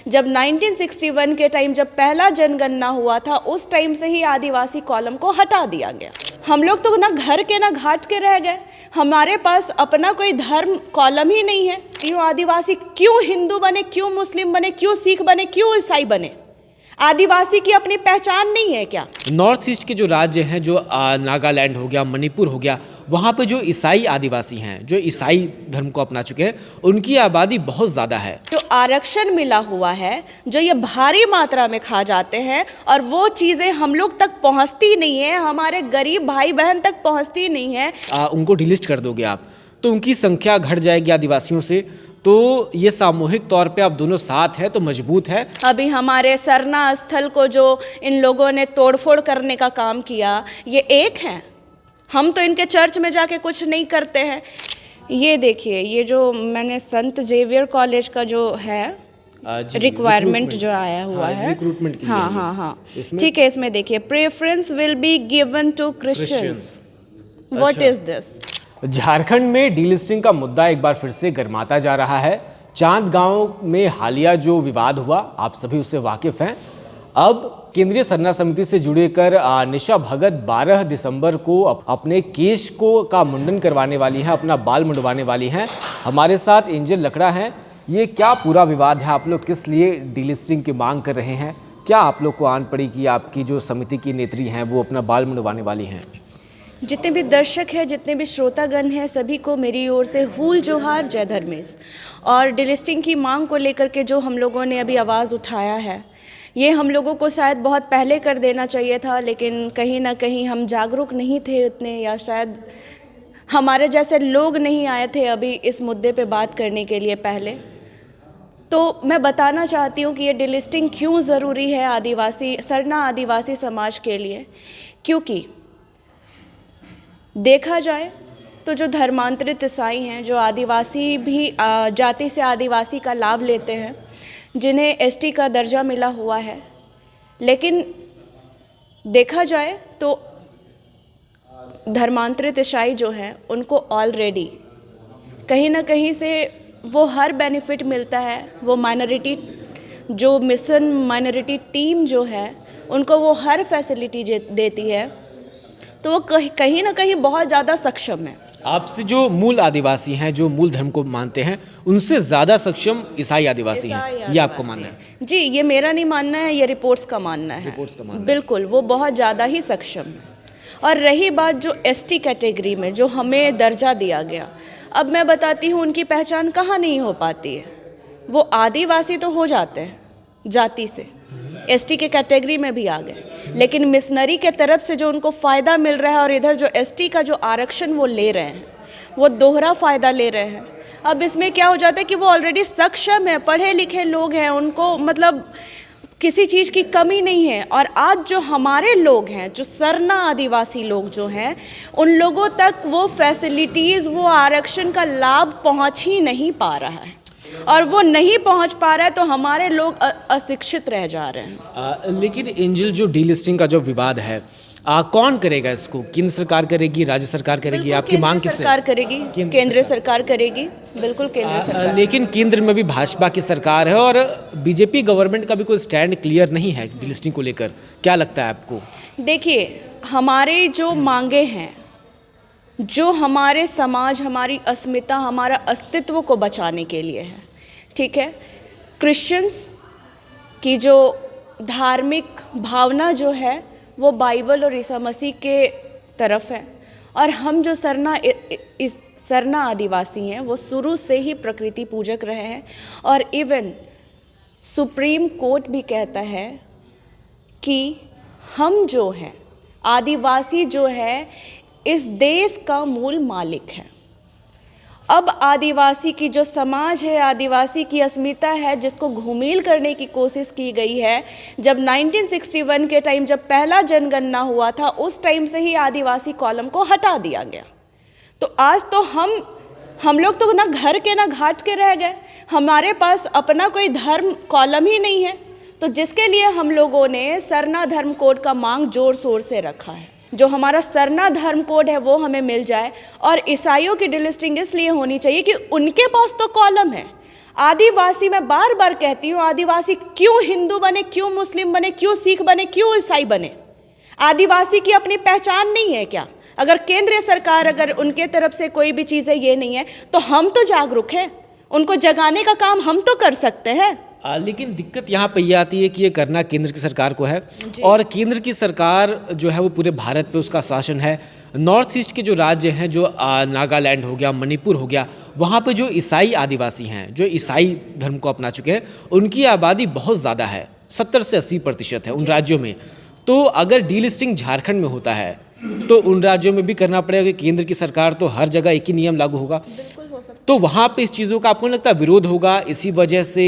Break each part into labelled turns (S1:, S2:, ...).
S1: जब 1961 के टाइम जब पहला जनगणना हुआ था, उस टाइम से ही आदिवासी कॉलम को हटा दिया गया। हम लोग तो ना घर के ना घाट के रह गए, हमारे पास अपना कोई धर्म कॉलम ही नहीं है। क्यों आदिवासी, क्यों हिंदू बने, क्यों मुस्लिम बने, क्यों सिख बने, क्यों ईसाई बने? आदिवासी की अपनी पहचान नहीं है क्या?
S2: नॉर्थ ईस्ट के जो राज्य हैं, जो नागालैंड हो गया, मणिपुर हो गया, वहाँ पे जो ईसाई आदिवासी हैं, जो ईसाई धर्म को अपना चुके हैं, उनकी आबादी बहुत ज़्यादा है।
S1: जो आरक्षण मिला हुआ है, जो ये भारी मात्रा में खा जाते हैं और वो चीज़ें हम लोग तक पहुँचती नहीं है, हमारे गरीब भाई बहन तक पहुँचती नहीं है।
S2: उनको डिलिस्ट कर दोगे आप तो उनकी संख्या घट जाएगी आदिवासियों से। तो ये सामूहिक तौर पे आप दोनों साथ हैं तो मजबूत है।
S1: अभी हमारे सरना स्थल को जो इन लोगों ने तोड़फोड़ करने का काम किया, ये एक हैं। हम तो इनके चर्च में जाके कुछ नहीं करते हैं। ये देखिए, ये जो मैंने संत जेवियर कॉलेज का जो है रिक्वायरमेंट जो आया हुआ है,
S2: रिक्रूटमेंट के लिए
S1: हाँ, ठीक है। इसमें देखिए, preference will be given to Christians. What is this?
S2: Jharkhand में डीलिस्टिंग का मुद्दा एक बार फिर से गर्माता जा रहा है। चांद गांव में हालिया जो विवाद हुआ, आप सभी उससे वाकिफ हैं। अब केंद्रीय सरना समिति से जुड़े कर निशा भगत 12 दिसंबर को अपने केश को का मुंडन करवाने वाली हैं, अपना बाल मुंडवाने वाली हैं। हमारे साथ एंजल लकड़ा हैं। ये क्या पूरा विवाद है? आप लोग किस लिए डीलिस्टिंग की मांग कर रहे हैं? क्या आप लोग को आन पड़ी कि आपकी जो समिति की नेत्री हैं वो अपना बाल मुंडवाने वाली हैं?
S1: जितने भी दर्शक हैं, जितने भी श्रोतागण हैं, सभी को मेरी ओर से हूल जोहार, जय धर्मेश। और डिलिस्टिंग की मांग को लेकर के जो हम लोगों ने अभी आवाज़ उठाया है, ये हम लोगों को शायद बहुत पहले कर देना चाहिए था, लेकिन कहीं ना कहीं हम जागरूक नहीं थे उतने, या शायद हमारे जैसे लोग नहीं आए थे अभी इस मुद्दे पे बात करने के लिए पहले। तो मैं बताना चाहती हूँ कि ये डिलिस्टिंग क्यों ज़रूरी है आदिवासी, सरना आदिवासी समाज के लिए। क्योंकि देखा जाए तो जो धर्मांतरित ईसाई हैं, जो आदिवासी भी जाति से आदिवासी का लाभ लेते हैं, जिन्हें एसटी का दर्जा मिला हुआ है, लेकिन देखा जाए तो धर्मांतरित ईसाई जो हैं उनको ऑलरेडी कहीं ना कहीं से वो हर बेनिफिट मिलता है। वो माइनॉरिटी, जो मिशन माइनॉरिटी टीम जो है, उनको वो हर फैसिलिटी देती है, तो वो कहीं ना कहीं बहुत ज़्यादा सक्षम है।
S2: आपसे जो मूल आदिवासी हैं, जो मूल धर्म को मानते हैं, उनसे ज़्यादा सक्षम ईसाई आदिवासी हैं, ये आपको मानना है?
S1: जी, ये मेरा नहीं मानना है, ये रिपोर्ट्स का मानना है। बिल्कुल, वो बहुत ज़्यादा ही सक्षम है। और रही बात जो एसटी कैटेगरी में जो हमें दर्जा दिया गया, अब मैं बताती हूँ उनकी पहचान कहाँ नहीं हो पाती है। वो आदिवासी तो हो जाते हैं जाति से, एसटी के कैटेगरी में भी आ गए, लेकिन मिशनरी के तरफ से जो उनको फ़ायदा मिल रहा है और इधर जो एसटी का जो आरक्षण वो ले रहे हैं, वो दोहरा फ़ायदा ले रहे हैं। अब इसमें क्या हो जाता है कि वो ऑलरेडी सक्षम है, पढ़े लिखे लोग हैं, उनको मतलब किसी चीज़ की कमी नहीं है। और आज जो हमारे लोग हैं, जो सरना आदिवासी लोग जो हैं, उन लोगों तक वो फैसिलिटीज़, वो आरक्षण का लाभ पहुँच ही नहीं पा रहा है। और वो नहीं पहुंच पा रहा है तो हमारे लोग अशिक्षित रह जा रहे हैं।
S2: लेकिन एंजल, जो डीलिस्टिंग का जो विवाद है, कौन करेगा इसको? केंद्र सरकार करेगी, राज्य सरकार करेगी? आपकी मांग किससे?
S1: सरकार करेगी, केंद्र सरकार करेगी, बिल्कुल केंद्र सरकार।
S2: लेकिन केंद्र में भी भाजपा की सरकार है और बीजेपी गवर्नमेंट का भी कोई स्टैंड क्लियर नहीं है डीलिस्टिंग को लेकर। क्या लगता है आपको?
S1: देखिए, हमारे जो मांगे हैं, जो हमारे समाज, हमारी अस्मिता, हमारा अस्तित्व को बचाने के लिए है, ठीक है। क्रिश्चियंस की जो धार्मिक भावना जो है वो बाइबल और ईसा मसीह के तरफ है, और हम जो सरना आदिवासी हैं वो शुरू से ही प्रकृति पूजक रहे हैं। और इवन सुप्रीम कोर्ट भी कहता है कि हम जो हैं आदिवासी जो है इस देश का मूल मालिक है। अब आदिवासी की जो समाज है, आदिवासी की अस्मिता है, जिसको घुमील करने की कोशिश की गई है, जब 1961 के टाइम जब पहला जनगणना हुआ था, उस टाइम से ही आदिवासी कॉलम को हटा दिया गया। तो आज तो हम लोग तो ना घर के ना घाट के रह गए, हमारे पास अपना कोई धर्म कॉलम ही नहीं है। तो जिसके लिए हम लोगों ने सरना धर्म कोड का मांग जोर शोर से रखा है, जो हमारा सरना धर्म कोड है वो हमें मिल जाए। और ईसाइयों की डिलिस्टिंग इसलिए होनी चाहिए कि उनके पास तो कॉलम है, आदिवासी, मैं बार बार कहती हूँ, आदिवासी क्यों हिंदू बने, क्यों मुस्लिम बने, क्यों सिख बने, क्यों ईसाई बने? आदिवासी की अपनी पहचान नहीं है क्या? अगर केंद्रीय सरकार, अगर उनके तरफ से कोई भी चीज़ें ये नहीं है, तो हम तो जागरूक हैं, उनको जगाने का काम हम तो कर सकते हैं।
S2: लेकिन दिक्कत यहाँ पे ये आती है कि ये करना केंद्र की सरकार को है, और केंद्र की सरकार जो है वो पूरे भारत पे उसका शासन है। नॉर्थ ईस्ट के जो राज्य हैं, जो नागालैंड हो गया, मणिपुर हो गया, वहाँ पे जो ईसाई आदिवासी हैं, जो ईसाई धर्म को अपना चुके हैं, उनकी आबादी बहुत ज़्यादा है, 70 से 80% है उन राज्यों में। तो अगर डीलिस्टिंग झारखंड में होता है तो उन राज्यों में भी करना पड़ेगा कि केंद्र की सरकार तो हर जगह एक ही नियम लागू होगा।
S1: बिल्कुल हो सकता
S2: तो वहाँ पे इस चीज़ों का आपको नहीं लगता विरोध होगा? इसी वजह से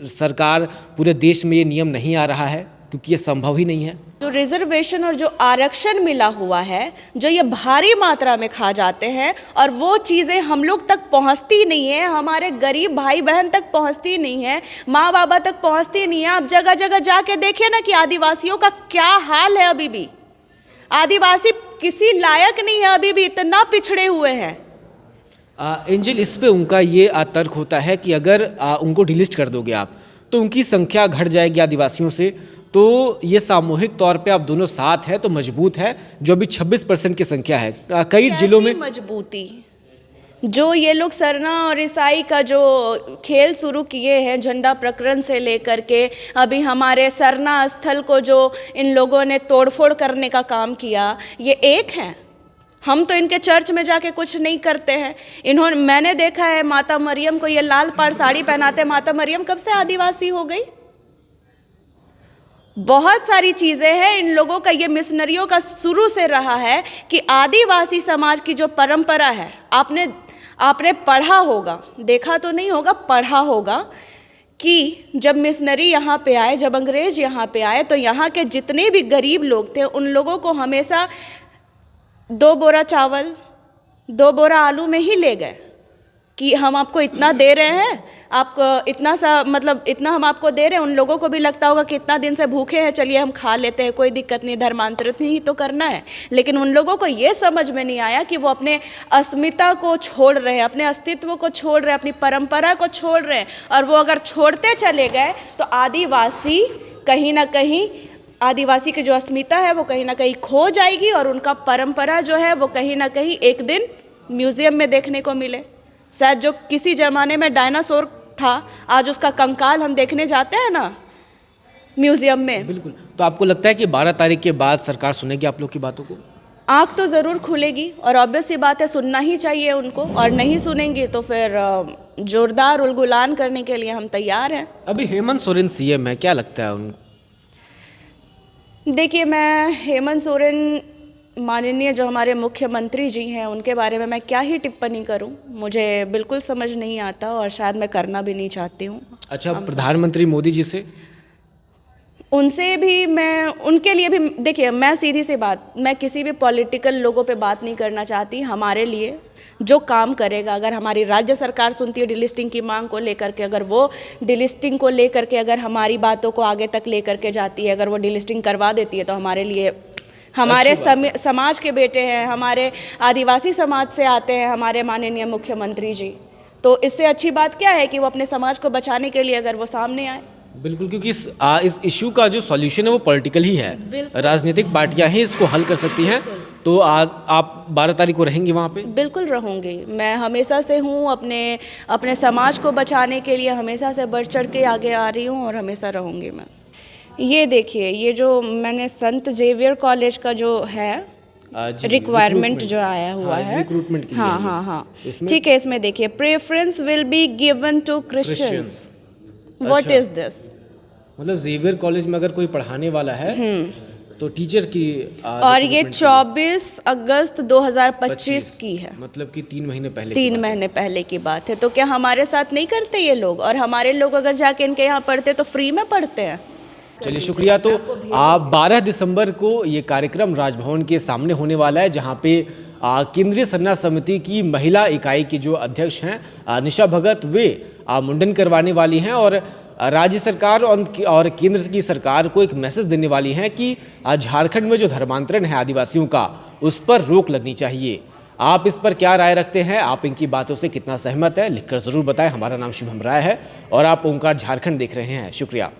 S2: सरकार पूरे देश में ये नियम नहीं आ रहा है, क्योंकि ये संभव ही नहीं है।
S1: जो रिजर्वेशन और जो आरक्षण मिला हुआ है, जो ये भारी मात्रा में खा जाते हैं, और वो चीज़ें हम लोग तक पहुंचती नहीं है, हमारे गरीब भाई बहन तक पहुंचती नहीं है, माँ बाबा तक पहुंचती नहीं है। आप जगह जगह जाके देखिए ना कि आदिवासियों का क्या हाल है। अभी भी आदिवासी किसी लायक नहीं है, अभी भी इतना पिछड़े हुए हैं।
S2: एंजल, इस पे उनका ये तर्क होता है कि अगर उनको डिलिस्ट कर दोगे आप तो उनकी संख्या घट जाएगी आदिवासियों से, तो ये सामूहिक तौर पे आप दोनों साथ हैं तो मजबूत है। जो अभी 26% की संख्या है कई जिलों में।
S1: मजबूती जो ये लोग सरना और ईसाई का जो खेल शुरू किए हैं, झंडा प्रकरण से लेकर के अभी हमारे सरना स्थल को जो इन लोगों ने तोड़फोड़ करने का काम किया, ये एक हैं। हम तो इनके चर्च में जाके कुछ नहीं करते हैं। मैंने देखा है माता मरियम को ये लाल पाड़ साड़ी पहनाते। माता मरियम कब से आदिवासी हो गई? बहुत सारी चीज़ें हैं। इन लोगों का, ये मिशनरियों का शुरू से रहा है कि आदिवासी समाज की जो परंपरा है, आपने पढ़ा होगा, देखा तो नहीं होगा, पढ़ा होगा कि जब मिशनरी यहाँ पे आए, जब अंग्रेज यहाँ पे आए, तो यहाँ के जितने भी गरीब लोग थे उन लोगों को हमेशा 2 बोरा चावल, 2 बोरा आलू में ही ले गए कि हम आपको इतना दे रहे हैं, आपको इतना सा, मतलब इतना हम आपको दे रहे हैं। उन लोगों को भी लगता होगा कि इतना दिन से भूखे हैं, चलिए हम खा लेते हैं, कोई दिक्कत नहीं, धर्मांतरित ही तो करना है। लेकिन उन लोगों को ये समझ में नहीं आया कि वो अपने अस्मिता को छोड़ रहे हैं, अपने अस्तित्व को छोड़ रहे हैं, अपनी परंपरा को छोड़ रहे हैं। और वो अगर छोड़ते चले गए तो आदिवासी कहीं ना कहीं, आदिवासी की जो अस्मिता है वो कहीं ना कहीं खो जाएगी, और उनका परंपरा जो है वो कहीं ना कहीं एक दिन म्यूज़ियम में देखने को मिले। शायद जो किसी ज़माने में डायनासोर था, आज उसका कंकाल हम देखने जाते हैं ना म्यूज़ियम में।
S2: बिल्कुल। तो आपको लगता है कि 12 तारीख के बाद सरकार सुनेगी आप लोग की बातों को?
S1: आँख तो ज़रूर खुलेगी, और ऑब्वियस सी बात है, सुनना ही चाहिए उनको। और नहीं सुनेंगे तो फिर जोरदार उलगुलान करने के लिए हम तैयार हैं।
S2: अभी हेमंत सोरेन सीएम है, क्या लगता है उनको?
S1: देखिए, मैं हेमंत सोरेन माननीय जो हमारे मुख्यमंत्री जी हैं उनके बारे में मैं क्या ही टिप्पणी करूं, मुझे बिल्कुल समझ नहीं आता, और शायद मैं करना भी नहीं चाहती हूं।
S2: अच्छा, प्रधानमंत्री मोदी जी से?
S1: उनसे भी मैं, उनके लिए भी, देखिए मैं सीधी सी बात, मैं किसी भी पॉलिटिकल लोगों पे बात नहीं करना चाहती। हमारे लिए जो काम करेगा, अगर हमारी राज्य सरकार सुनती है डिलिस्टिंग की मांग को लेकर के, अगर वो डिलिस्टिंग को लेकर के अगर हमारी बातों को आगे तक लेकर के जाती है, अगर वो डिलिस्टिंग करवा देती है, तो हमारे लिए, हमारे समाज के बेटे हैं, हमारे आदिवासी समाज से आते हैं हमारे माननीय मुख्यमंत्री जी, तो इससे अच्छी बात क्या है कि वो अपने समाज को बचाने के लिए अगर वो सामने आए।
S2: बिल्कुल, क्योंकि इस इशू का जो सॉल्यूशन है वो पॉलिटिकल ही है। राजनीतिक पार्टियां ही इसको हल कर सकती हैं। तो आप 12 तारीख को रहेंगी वहाँ पे?
S1: बिल्कुल रहूँगी। मैं हमेशा से हूँ, अपने समाज को बचाने के लिए हमेशा से बढ़ चढ़ के आगे आ रही हूँ, और हमेशा रहूँगी मैं। ये देखिए, ये जो मैंने संत जेवियर कॉलेज का जो है रिक्वायरमेंट जो आया हुआ है,
S2: रिक्रूटमेंट के लिए,
S1: हाँ, ठीक है। इसमें देखिए, preference will be given to Christians. What is this?
S2: मतलब जेवियर कॉलेज में अगर कोई पढ़ाने वाला है तो टीचर की
S1: और ये 24 अगस्त 2025 की है,
S2: मतलब कि 3 महीने पहले
S1: 3 महीने पहले की बात है। तो क्या हमारे साथ नहीं करते ये लोग? और हमारे लोग अगर जाके इनके यहाँ पढ़ते तो फ्री में पढ़ते हैं।
S2: चलिए, शुक्रिया। तो 12 दिसंबर को ये कार्यक्रम राजभवन के सामने होने वाला है, जहाँ पे केंद्रीय सरना समिति की महिला इकाई की जो अध्यक्ष हैं निशा भगत, वे मुंडन करवाने वाली हैं, और राज्य सरकार और केंद्र की सरकार को एक मैसेज देने वाली हैं कि झारखंड में जो धर्मांतरण है आदिवासियों का, उस पर रोक लगनी चाहिए। आप इस पर क्या राय रखते हैं, आप इनकी बातों से कितना सहमत है, लिखकर ज़रूर बताएं। हमारा नाम शुभम राय है और आप ओंकार झारखंड देख रहे हैं। शुक्रिया।